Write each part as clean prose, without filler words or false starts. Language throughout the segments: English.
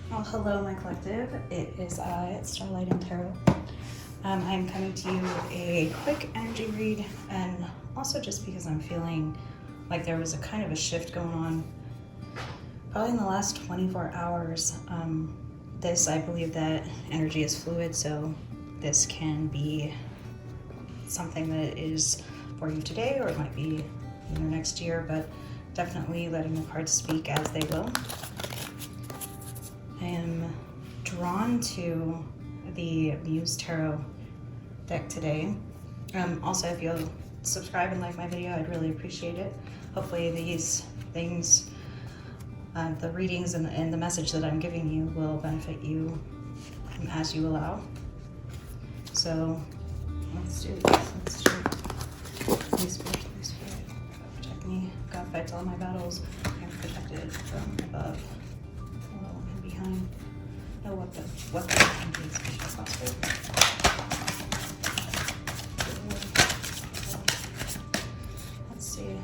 Well, hello, my collective. It is I, it's Starlightandtarot. I'm coming to you a quick energy read, and also just because I'm feeling like there was a kind of a shift going on probably in the last 24 hours. I believe that energy is fluid, so this can be something that is for you today, or it might be next year, but definitely letting the cards speak as they will. I am drawn to the Muse Tarot deck today. Also, if you'll subscribe and like my video, I'd really appreciate it. Hopefully these things, the readings and the message that I'm giving you will benefit you as you allow. So let's do this. Let's do Holy Spirit, protect me. God fights all my battles. I'm protected from above, below, and behind. No weapon can be possible. Let's see.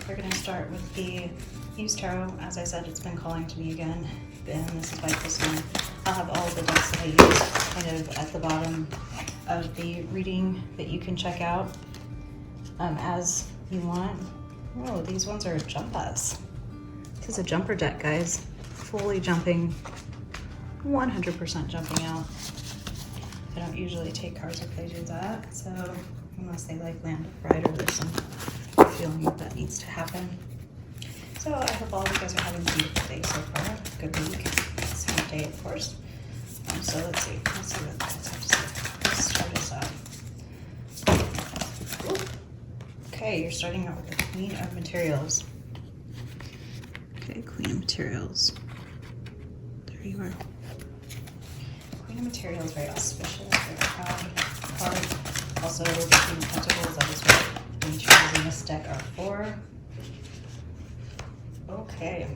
We're going to start with the Muse Tarot. As I said, it's been calling to me again, and this is by this one. I'll have all the decks that I use kind of at the bottom of the reading that you can check out as you want. Oh, these ones are jumpas. This is a jumper deck, guys. Fully jumping, 100% jumping out. I don't usually take cards if they do that, so unless they like land right, or there's some feeling that needs to happen. So I hope all of you guys are having a beautiful day so far. Good week. Same day, of course. So let's see what the guys have to say. Let's start us out. Ooh. Okay, you're starting out with the Queen of Materials. Okay, Queen of Materials. There you are. Queen of Materials, very auspicious, very proud card. Also, the Queen of Pentacles, that is what the materials in this deck are for. Okay.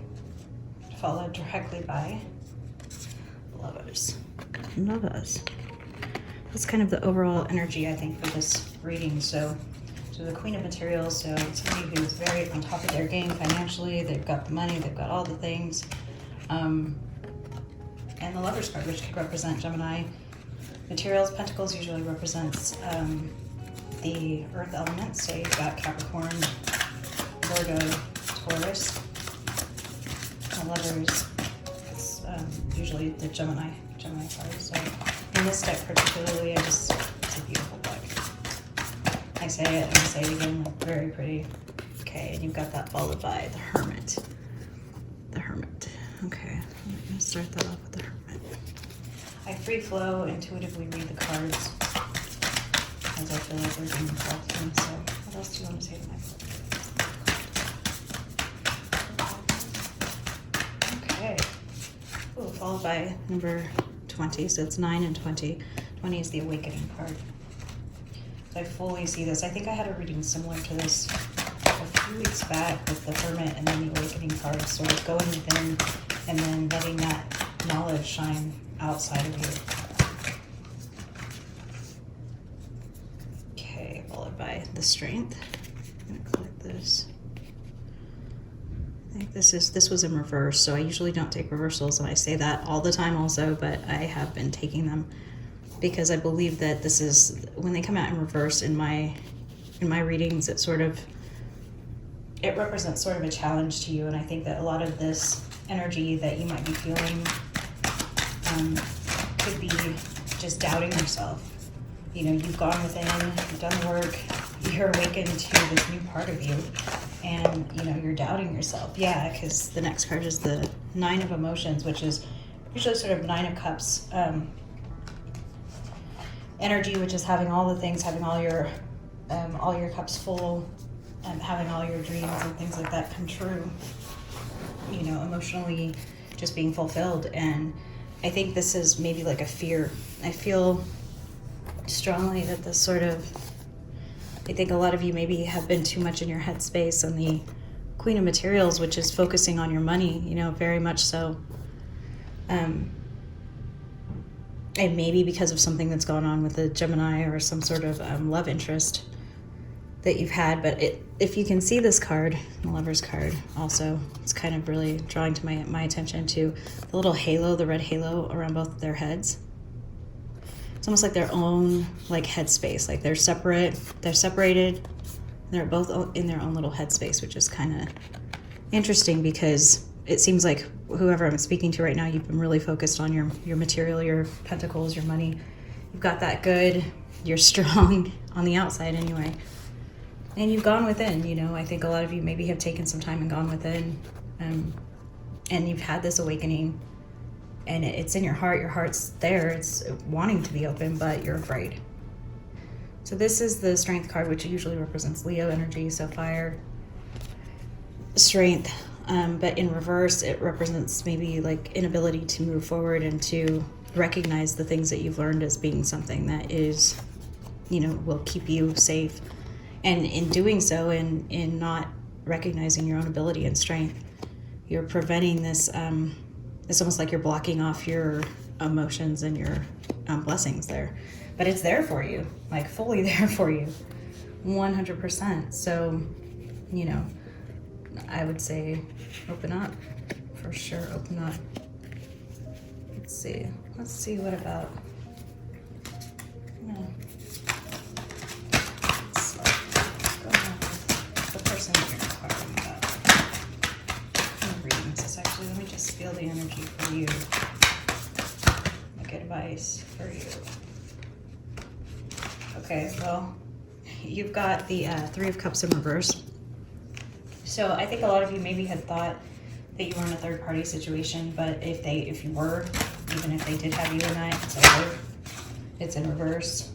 Followed directly by Lovers. Lovers. That's kind of the overall energy, I think, for this reading. So the Queen of Materials, so somebody who's very on top of their game financially. They've got the money, they've got all the things. And the Lovers card, which could represent Gemini. Materials, Pentacles usually represents the earth elements. So you've got Capricorn, Virgo, Taurus. The Lovers, it's usually the Gemini card. So in this deck particularly, it's a beautiful deck. I say it and I say it again, very pretty. Okay, and you've got that followed by the Hermit. The Hermit. Okay, I'm going to start that off with the Hermit. I free flow, intuitively read the cards as I feel like they're being called to me. So what else do you want to say to my friend? Okay. Ooh, followed by number 20, so it's 9 and 20. 20 is the Awakening card. I fully see this. I think I had a reading similar to this a few weeks back with the Hermit and then the Awakening card, sort of going within and then letting that knowledge shine outside of you. Okay, followed by the Strength. I'm gonna click this. I think this was in reverse, so I usually don't take reversals, and I say that all the time also, but I have been taking them because I believe that this is, when they come out in reverse in my readings, it represents sort of a challenge to you, and I think that a lot of this energy that you might be feeling could be just doubting yourself. You know, you've gone within, you've done the work, you're awakened to this new part of you, and you're doubting yourself. Yeah, because the next card is the Nine of Emotions, which is usually sort of Nine of Cups energy, which is having all the things, having all your cups full, and having all your dreams and things like that come true. Emotionally just being fulfilled. And I think this is maybe like a fear. I feel strongly that this sort of, I think a lot of you maybe have been too much in your headspace on the Queen of Materials, which is focusing on your money, very much so. And maybe because of something that's gone on with a Gemini or some sort of love interest that you've had, but if you can see this card, the Lover's card also, it's kind of really drawing to my attention to the little halo, the red halo around both of their heads. It's almost like their own like headspace, like they're separated, they're both in their own little headspace, which is kind of interesting because it seems like whoever I'm speaking to right now, you've been really focused on your material, your pentacles, your money. You've got that good, you're strong on the outside anyway. And you've gone within, you know, I think a lot of you maybe have taken some time and gone within, and you've had this awakening, and it's in your heart's there, it's wanting to be open, but you're afraid. So this is the Strength card, which usually represents Leo energy, so fire, strength, but in reverse, it represents maybe like inability to move forward and to recognize the things that you've learned as being something that is, you know, will keep you safe. And in doing so, in not recognizing your own ability and strength, you're preventing this, it's almost like you're blocking off your emotions and your blessings there. But it's there for you, like fully there for you, 100%. So, you know, I would say open up, for sure, open up. Let's see, what about, let me just feel the energy for you. Like advice for you. Okay, well, you've got the Three of Cups in reverse. So I think a lot of you maybe had thought that you were in a third party situation, but if you were, even if they did have you in that, it's over. It's in reverse.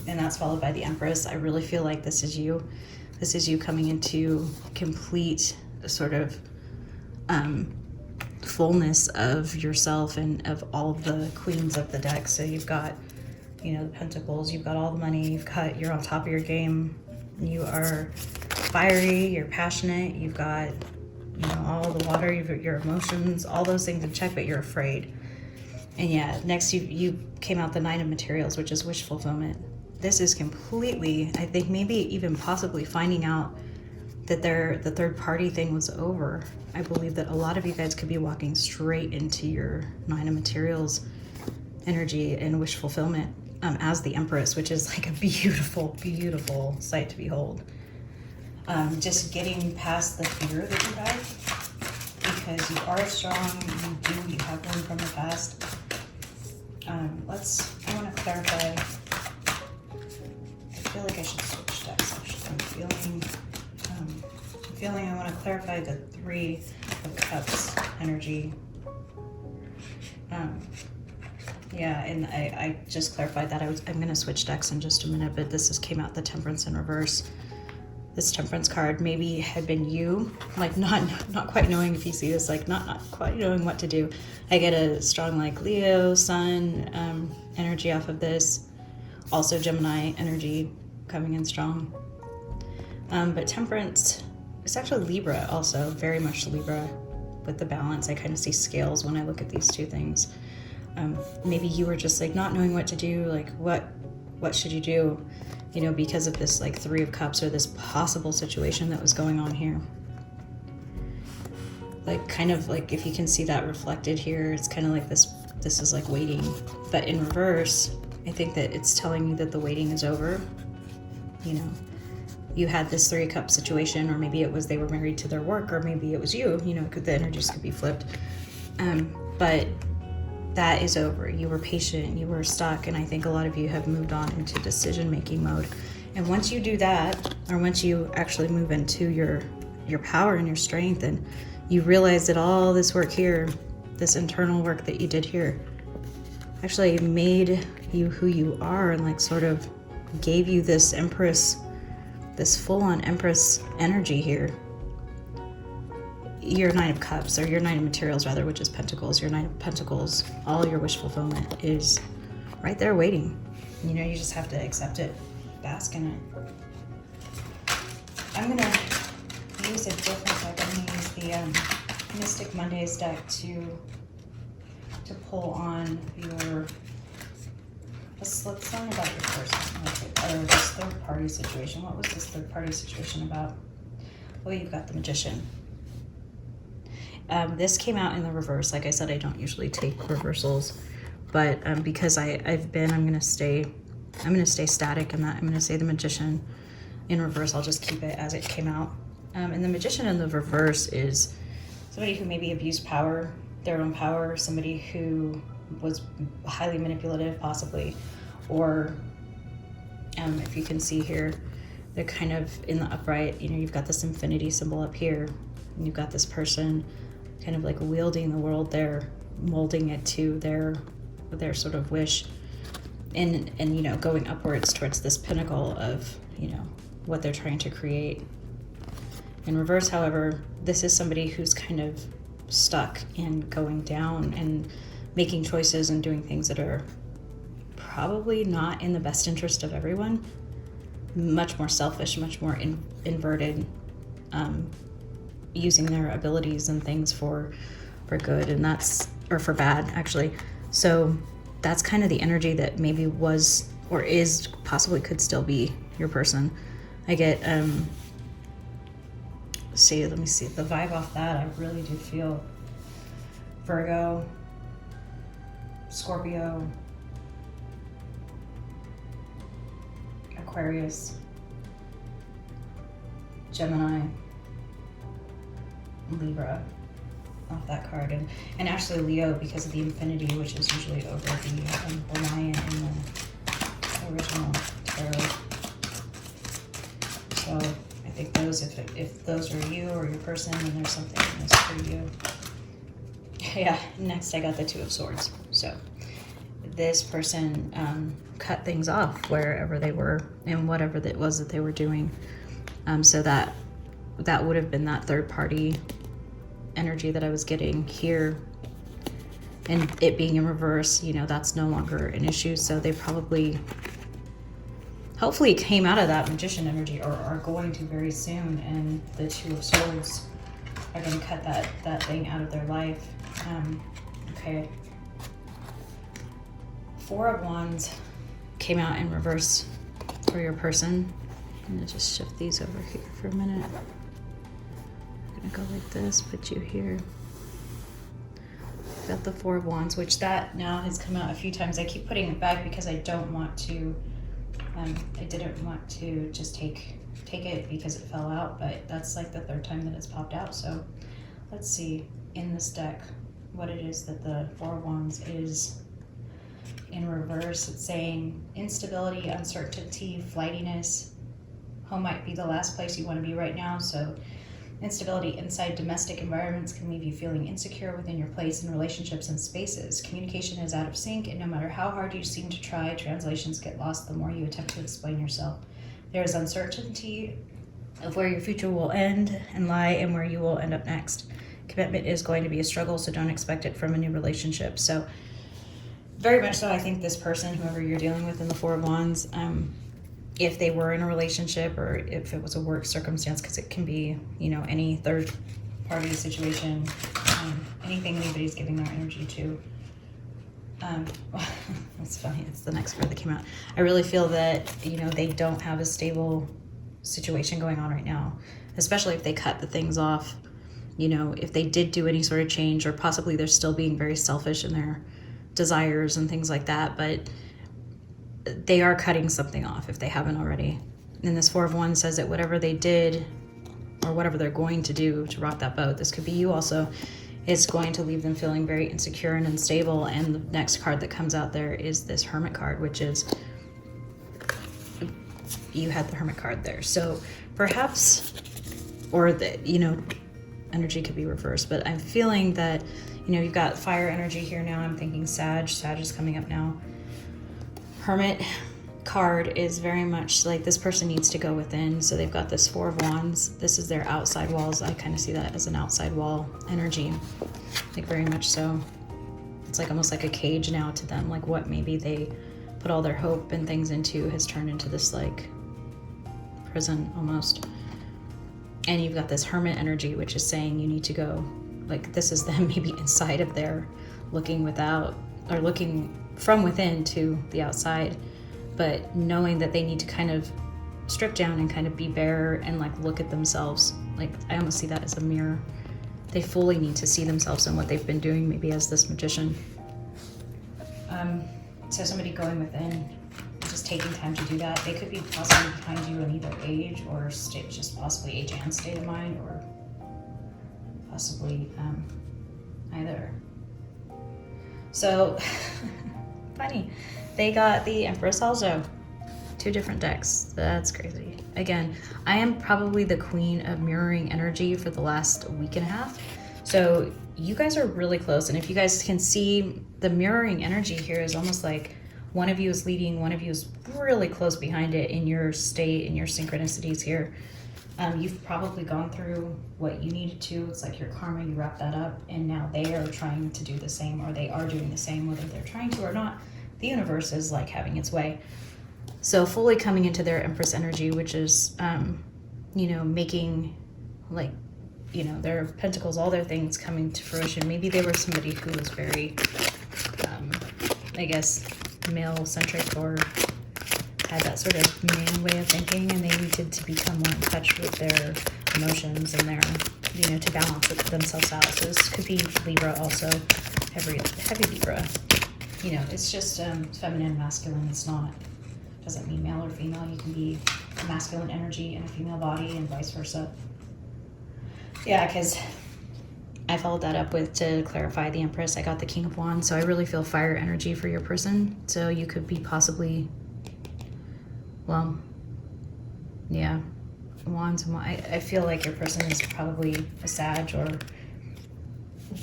And that's followed by the Empress. I really feel like this is you. This is you coming into complete sort of fullness of yourself and of all of the queens of the deck. So you've got, you know, the Pentacles, you've got all the money, you're on top of your game, you are fiery, you're passionate, you've got, you know, all the water, your emotions, all those things in check, but you're afraid. And yeah, next you came out the Nine of Materials, which is wish fulfillment. This is completely, I think maybe even possibly finding out that the third party thing was over. I believe that a lot of you guys could be walking straight into your Nine of Materials energy and wish fulfillment as the Empress, which is like a beautiful, beautiful sight to behold. Just getting past the fear that you have, because you are strong, you have learned from the past. I want to clarify. I feel like I should switch decks, actually. I'm feeling I want to clarify the Three of Cups energy. Yeah, and I just clarified that I'm going to switch decks in just a minute, but this came out the Temperance in reverse. This Temperance card maybe had been you, like not quite knowing, if you see this, like not quite knowing what to do. I get a strong like Leo, Sun energy off of this. Also Gemini energy coming in strong. But Temperance, it's actually Libra also, very much Libra with the balance. I kind of see scales when I look at these two things. Maybe you were just like not knowing what to do, like what should you do, you know, because of this like Three of Cups or this possible situation that was going on here. Like kind of like if you can see that reflected here, it's kind of like this is like waiting. But in reverse, I think that it's telling you that the waiting is over. You know, you had this Three of Cups situation, or maybe it was they were married to their work, or maybe it was you know, the energies could be flipped. But that is over. You were patient, you were stuck, and I think a lot of you have moved on into decision-making mode. And once you do that, or once you actually move into your power and your strength, and you realize that all this work here, this internal work that you did here, actually made you who you are, and like sort of gave you this Empress, this full-on Empress energy here. Your Nine of Cups, or your Nine of Materials rather, which is Pentacles, your Nine of Pentacles, all your wish fulfillment is right there waiting. You know, you just have to accept it, bask in it. I'm gonna use a different deck. I'm gonna use the Mystic Mondays deck to pull on your, let's learn about your person, or this third party situation. What was this third party situation about? Well, you've got the Magician. This came out in the reverse. Like I said, I don't usually take reversals, but because I'm gonna stay static in that. I'm gonna say the Magician in reverse. I'll just keep it as it came out. And the Magician in the reverse is somebody who maybe abused power, their own power, somebody who was highly manipulative, possibly, or if you can see here, they're kind of in the upright. You know, you've got this infinity symbol up here, and you've got this person kind of like wielding the world there, molding it to their sort of wish, and you know, going upwards towards this pinnacle of, you know, what they're trying to create. In reverse, however, this is somebody who's kind of stuck in going down and making choices and doing things that are probably not in the best interest of everyone. Much more selfish, much more inverted, using their abilities and things for good, and that's, or for bad, actually. So that's kind of the energy that maybe was or is, possibly could still be your person. I get, let me see, the vibe off that, I really do feel Virgo, Scorpio, Aquarius, Gemini, Libra off that card, and actually Leo, because of the infinity, which is usually over the lion in the original tarot. So I think those, if those are you or your person, then there's something in this for you. Yeah, next I got the Two of Swords. So this person cut things off wherever they were and whatever that was that they were doing. So that would have been that third party energy that I was getting here, and it being in reverse, you know, that's no longer an issue. So they probably, hopefully, came out of that Magician energy, or are going to very soon, and the Two of Swords are going to cut that thing out of their life. Okay. Four of Wands came out in reverse for your person. I'm gonna just shift these over here for a minute. I'm gonna go like this, put you here. Got the Four of Wands, which that now has come out a few times. I keep putting it back because I don't want to, I didn't want to just take it because it fell out, but that's like the third time that it's popped out. So let's see in this deck what it is that the Four of Wands is in reverse. It's saying instability, uncertainty, flightiness. Home might be the last place you want to be right now. So instability inside domestic environments can leave you feeling insecure within your place in relationships and spaces. Communication is out of sync, and no matter how hard you seem to try, translations get lost the more you attempt to explain yourself. There is uncertainty of where your future will end and lie, and where you will end up next. Commitment is going to be a struggle, so don't expect it from a new relationship. So very much so, I think this person, whoever you're dealing with in the Four of Wands, if they were in a relationship, or if it was a work circumstance, because it can be, you know, any third party situation, anything anybody's giving their energy to. It's funny, it's the next card that came out. I really feel that, you know, they don't have a stable situation going on right now, especially if they cut the things off. You know, if they did do any sort of change, or possibly they're still being very selfish in their desires and things like that, but they are cutting something off if they haven't already. And this Four of Wands says that whatever they did, or whatever they're going to do to rock that boat, this could be you also, is going to leave them feeling very insecure and unstable. And the next card that comes out there is this Hermit card, which is, you had the Hermit card there. So perhaps, or the, you know, energy could be reversed, but I'm feeling that, you know, you've got fire energy here now. I'm thinking Sag is coming up now. Hermit card is very much like this person needs to go within. So they've got this Four of Wands. This is their outside walls. I kind of see that as an outside wall energy, like very much so. It's like almost like a cage now to them, like what maybe they put all their hope and things into has turned into this like prison almost. And you've got this Hermit energy, which is saying you need to go, like this is them maybe inside of there, looking without, or looking from within to the outside, but knowing that they need to kind of strip down and kind of be bare and like look at themselves. Like I almost see that as a mirror. They fully need to see themselves and what they've been doing, maybe as this magician. So somebody going within, just taking time to do that. They could be possibly behind you in either age or state, just possibly age and state of mind, or possibly either. So funny, they got the Empress also. 2 different decks. That's crazy. Again, I am probably the queen of mirroring energy for the last week and a half. So you guys are really close. And if you guys can see, the mirroring energy here is almost like one of you is leading, one of you is really close behind it in your state, in your synchronicities here. You've probably gone through what you needed to. It's like your karma, you wrap that up, and now they are trying to do the same, or they are doing the same, whether they're trying to or not. The universe is like having its way. So fully coming into their Empress energy, which is, you know, making like, you know, their pentacles, all their things coming to fruition. Maybe they were somebody who was very, I guess, male-centric, or had that sort of man way of thinking, and they needed to become more in touch with their emotions and their, you know, to balance themselves out. So this could be Libra also, heavy Libra. You know, it's just feminine, masculine. It's not, doesn't mean male or female. You can be a masculine energy in a female body and vice versa. Yeah, because I followed that up with, to clarify the Empress, I got the King of Wands. So I really feel fire energy for your person. So you could be possibly, well, yeah, Wands. I feel like your person is probably a Sag or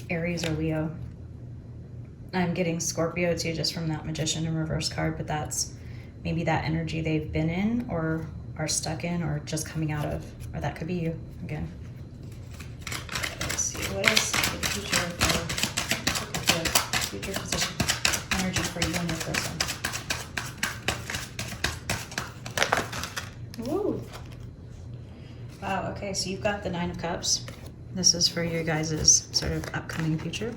Aries or Leo. I'm getting Scorpio too, just from that Magician in reverse card, but that's maybe that energy they've been in or are stuck in or just coming out of, or that could be you again. Let's see, what is the future position energy for you and your person? Woo! Wow, okay, so you've got the Nine of Cups. This is for your guys' sort of upcoming future,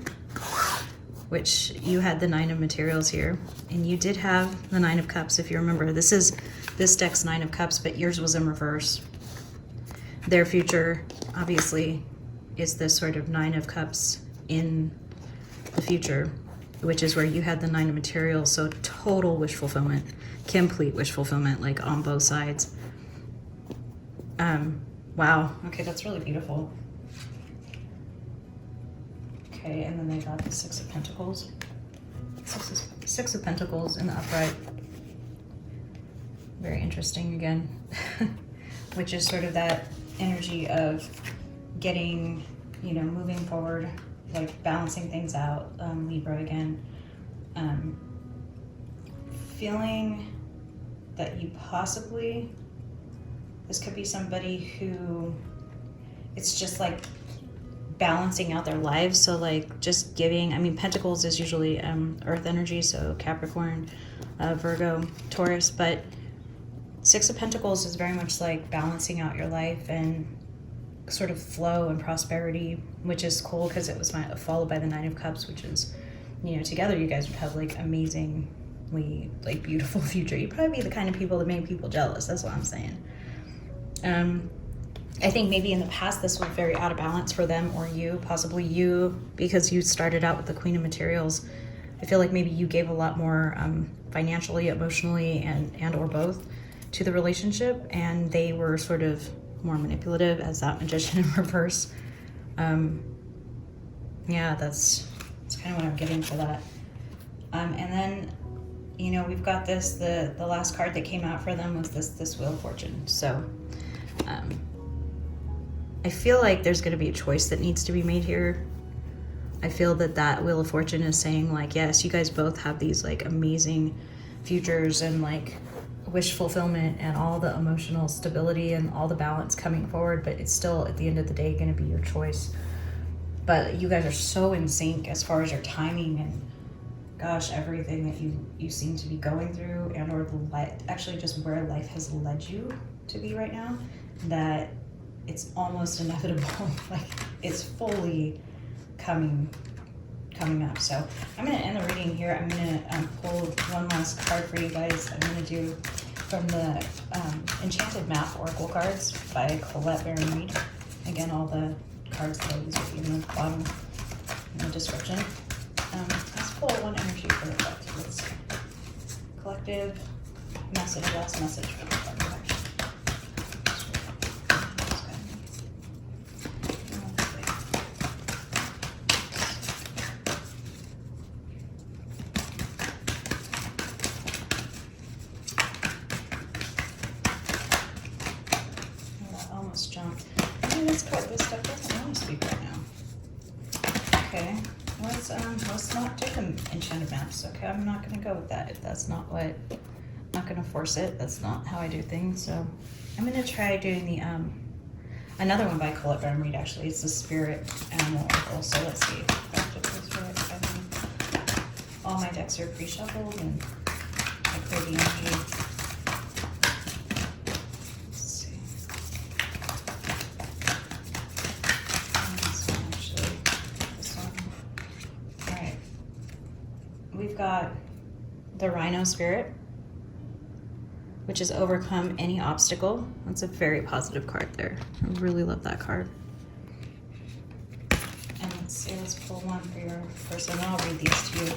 which you had the Nine of Materials here, and you did have the Nine of Cups. If you remember, this deck's Nine of Cups, but yours was in reverse. Their future, obviously, is this sort of Nine of Cups in the future, which is where you had the Nine of Materials. So total wish fulfillment, complete wish fulfillment, like on both sides. Wow. Okay, that's really beautiful. Okay, and then they got the Six of Pentacles. Six of Pentacles in the upright. Very interesting again. Which is sort of that energy of getting, you know, moving forward, like balancing things out, Libra again. Feeling that you possibly, this could be somebody who, it's just like balancing out their lives. So like just giving, I mean, Pentacles is usually earth energy, so Capricorn, Virgo, Taurus, but Six of Pentacles is very much like balancing out your life and sort of flow and prosperity, which is cool because it was followed by the Nine of Cups, which is, you know, together you guys would have like amazingly like beautiful future. You'd probably be the kind of people that made people jealous. That's what I'm saying. I think maybe in the past this was very out of balance for them or you, possibly you, because you started out with the Queen of Materials. I feel like maybe you gave a lot more financially, emotionally, and or both to the relationship, and they were sort of more manipulative as that Magician in reverse. Yeah, that's kind of what I'm getting for that. And then, you know, we've got this, the last card that came out for them was this Wheel of Fortune. So I feel like there's going to be a choice that needs to be made here. I feel that Wheel of Fortune is saying like, yes, you guys both have these like amazing futures and like wish fulfillment and all the emotional stability and all the balance coming forward, but it's still at the end of the day going to be your choice. But you guys are so in sync as far as your timing and gosh, everything that you seem to be going through and or actually just where life has led you to be right now, that it's almost inevitable. Like it's fully coming up. So I'm going to end the reading here. I'm going to pull one last card for you guys. I'm going to do from the Enchanted Map Oracle cards by Colette Baron Reed. Again, all the cards that I use will be in the bottom in the description. Let's pull one energy for the collective. Let's see. Collective message, last message for the collective action. Jumped. This stuff doesn't want to speak right now. Okay, let's not do the enchanted maps. Okay, I'm not gonna go with that if that's not what. I'm not gonna force it. That's not how I do things. So I'm gonna try doing the another one by Colette Baron Reed. Actually, it's the Spirit Animal Oracle. So let's see. All my decks are pre-shuffled and I clear the energy. We've got the Rhino Spirit, which is overcome any obstacle. That's a very positive card there. I really love that card. And let's see, let's pull one for your person. I'll read these to you.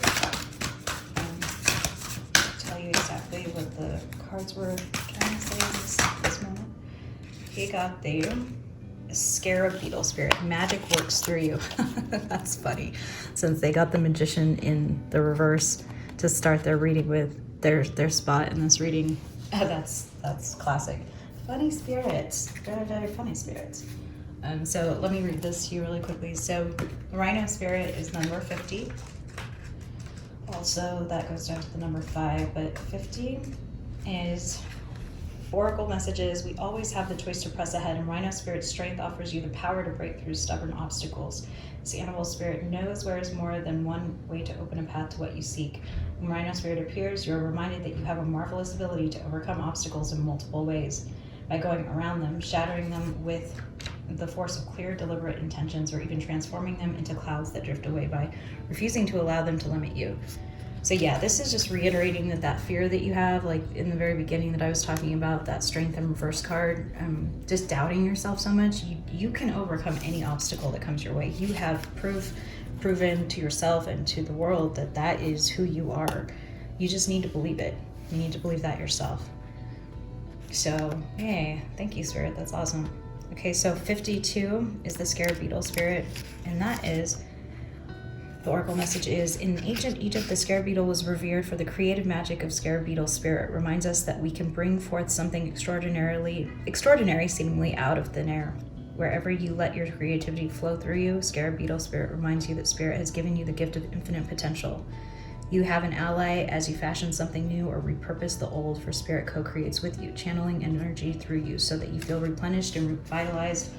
Tell you exactly what the cards were trying to say in this moment. He got the Scarab Beetle Spirit. Magic works through you. That's funny, since they got the Magician in the reverse to start their reading with their spot in this reading. That's classic. Funny spirits, very funny spirits. So let me read this to you really quickly. So Rhino Spirit is number 50. Also, that goes down to the number 5, but 50 is Oracle messages. We always have the choice to press ahead, and Rhino Spirit's strength offers you the power to break through stubborn obstacles. This animal spirit knows there is more than one way to open a path to what you seek. When Rhino Spirit appears, you are reminded that you have a marvelous ability to overcome obstacles in multiple ways. By going around them, shattering them with the force of clear, deliberate intentions, or even transforming them into clouds that drift away by refusing to allow them to limit you. So yeah, this is just reiterating that fear that you have, like in the very beginning that I was talking about, that strength and reverse card, just doubting yourself so much. You can overcome any obstacle that comes your way. You have proven to yourself and to the world that is who you are. You just need to believe it. You need to believe that yourself. So, yay, thank you, Spirit, that's awesome. Okay, so 52 is the Scarab Beetle Spirit, and that is, the Oracle message is, in ancient Egypt, the Scarab Beetle was revered for the creative magic of Scarab Beetle Spirit. Reminds us that we can bring forth something extraordinary seemingly out of thin air. Wherever you let your creativity flow through you, Scarab Beetle Spirit reminds you that Spirit has given you the gift of infinite potential. You have an ally as you fashion something new or repurpose the old, for Spirit co-creates with you, channeling energy through you so that you feel replenished and revitalized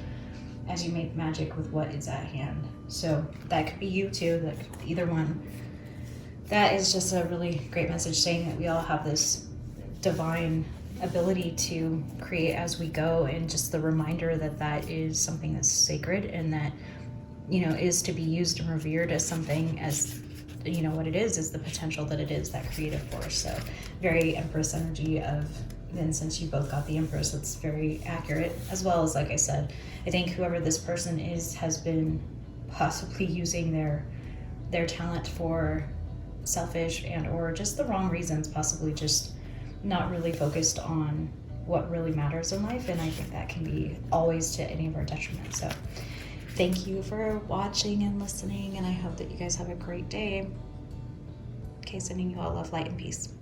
as you make magic with what is at hand. So that could be you too, that could be either one. That is just a really great message, saying that we all have this divine ability to create as we go, and just the reminder that is something that's sacred, and that, is to be used and revered as something, as what it is the potential that it is, that creative force. So very Empress energy of, then since you both got the Empress, it's very accurate, as well as, like I said, I think whoever this person is has been possibly using their talent for selfish and or just the wrong reasons, possibly just not really focused on what really matters in life, and I think that can be always to any of our detriment. So thank you for watching and listening, and I hope that you guys have a great day. Okay, sending you all love, light, and peace.